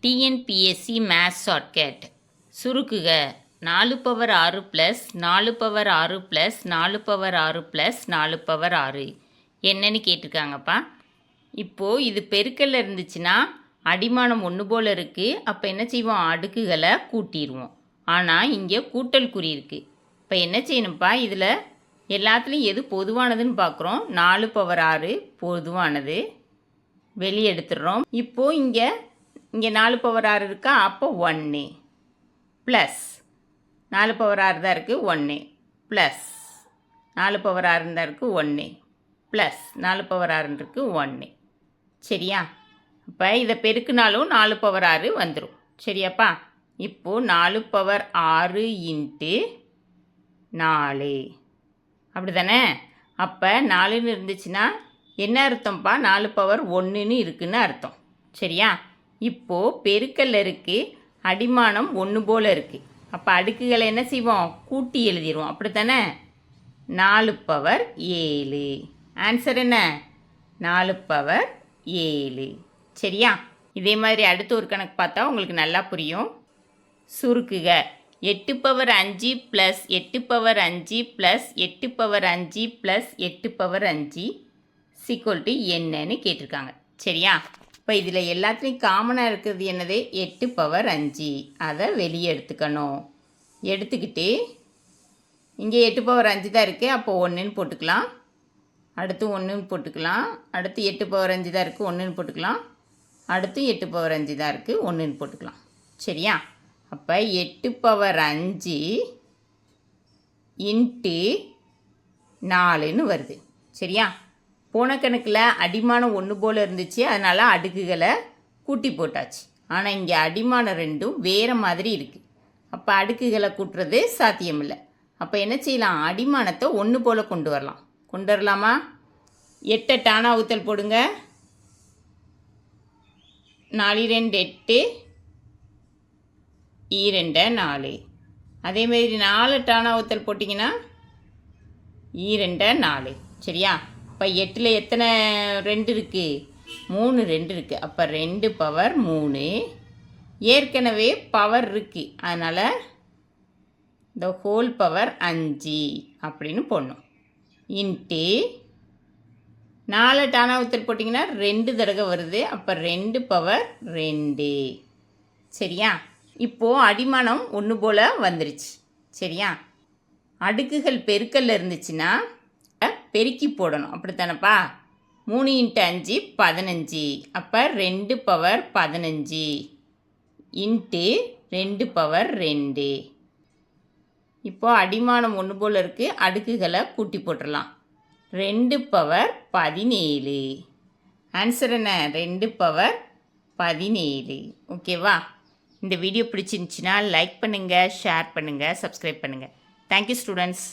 TNPSC maths shortcut சுருக்குக 4 power 6 plus 4 power 6 plus 4 power 6 plus 4 power 6 என்னன்னு கேட்டிருக்காங்கப்பா. இப்போது இது பெருக்கல்ல இருந்துச்சுன்னா அடிமானம் ஒன்று போல் இருக்குது. அப்போ என்ன செய்வோம், அடுக்குகளை கூட்டிடுவோம். ஆனால் இங்கே கூட்டல் குறி இருக்குது. இப்போ என்ன செய்யணும்ப்பா, இதில் எல்லாத்துலேயும் எது பொதுவானதுன்னு பார்க்குறோம். 4 பவர் 6 பொதுவானது, வெளியே எடுத்துடுறோம். இப்போது இங்கே 4 பவர் 6 இருக்கா, அப்போ 1 ப்ளஸ் 4 பவர் 6 தான் இருக்குது 1 ப்ளஸ் 4 பவர் 6 தான் இருக்குது 1 ப்ளஸ் 4 பவர் 6 இருக்குது 1. சரியா? அப்போ இதை பெருக்குனாலும் 4 பவர் 6 வந்துடும். சரியாப்பா? இப்போது 4 பவர் 6 இன்ட்டு 4 அப்படி தானே? அப்போ 4ன்னு இருந்துச்சுன்னா என்ன அர்த்தம்ப்பா, 4 பவர் 1ன்னு இருக்குன்னு அர்த்தம். சரியா? இப்போது பெருக்கல்ல இருக்குது, அடிமானம் ஒன்று போல் இருக்குது. அப்போ அடுக்குகளை என்ன செய்வோம், கூட்டி எழுதிடுவோம். அப்படி தானே? 4 பவர் 7. ஆன்சர் என்ன? 4 பவர் 7. சரியா? இதே மாதிரி அடுத்த ஒரு கணக்கு பார்த்தா உங்களுக்கு நல்லா புரியும். சுருக்குக 8 power 5 plus 8 power 5 plus 8 power 5 plus 8 power 5 equal to என்னன்னு கேட்டிருக்காங்க. சரியா? இப்போ இதில் எல்லாத்துலேயும் காமனாக இருக்கிறது என்னது, 8 பவர் 5. அதை வெளியே எடுத்துக்கணும். எடுத்துக்கிட்டு இங்கே 8 பவர் 5 தான் இருக்குது, அப்போ 1ன்னு போட்டுக்கலாம். அடுத்து 1ன்னு போட்டுக்கலாம். அடுத்து 8 பவர் 5 தான் இருக்குது, 1ன்னு போட்டுக்கலாம். அடுத்து 8 பவர் 5 தான் இருக்குது, 1ன்னு போட்டுக்கலாம். சரியா? அப்போ 8 பவர் 5 இன்ட்டு 4ன்னு வருது. சரியா? போன கணக்கில் அடிமானம் ஒன்று போல் இருந்துச்சு, அதனால் அடுக்குகளை கூட்டி போட்டாச்சு. ஆனால் இங்கே அடிமானம் ரெண்டும் வேறு மாதிரி இருக்குது. அப்போ அடுக்குகளை கூட்டுறது சாத்தியமில்லை. அப்போ என்ன செய்யலாம், அடிமானத்தை ஒன்று போல் கொண்டு வரலாமா? 8 டானா ஊத்தல் போடுங்க. 4 2 8 2 4. அதேமாதிரி 4 டானா ஊத்தல் போட்டிங்கன்னா 2 4. சரியா? இப்போ 8ல் எத்தனை 2 இருக்குது, 3 2 இருக்குது. அப்போ 2 பவர் 3. ஏற்கனவே பவர் இருக்குது, அதனால் இந்த ஹோல் பவர் 5 அப்படின்னு போடணும். இன்ட்டு 4 டானா ஊத்தல் போட்டிங்கன்னா 2 தடவை வருது. அப்போ 2 பவர் 2. சரியா? இப்போது அடிமானம் ஒன்று போல் வந்துருச்சு. சரியா? அடுக்குகள் பெருக்கல்ல இருந்துச்சுன்னா பெருக்கி போடணும். அப்படித்தானப்பா? 3 × 5 15. அப்போ 2 பவர் 15 இன்ட்டு 2 பவர் 2. இப்போது அடிமானம் ஒன்று போல் இருக்குது, அடுக்குகளை கூட்டி போட்டுடலாம். 2 பவர் 17. ஆன்சர் என்ன? 2 பவர் 17. ஓகேவா? இந்த வீடியோ பிடிச்சிருந்துச்சின்னா லைக் பண்ணுங்கள், ஷேர் பண்ணுங்கள், சப்ஸ்கிரைப் பண்ணுங்கள். Thank you students.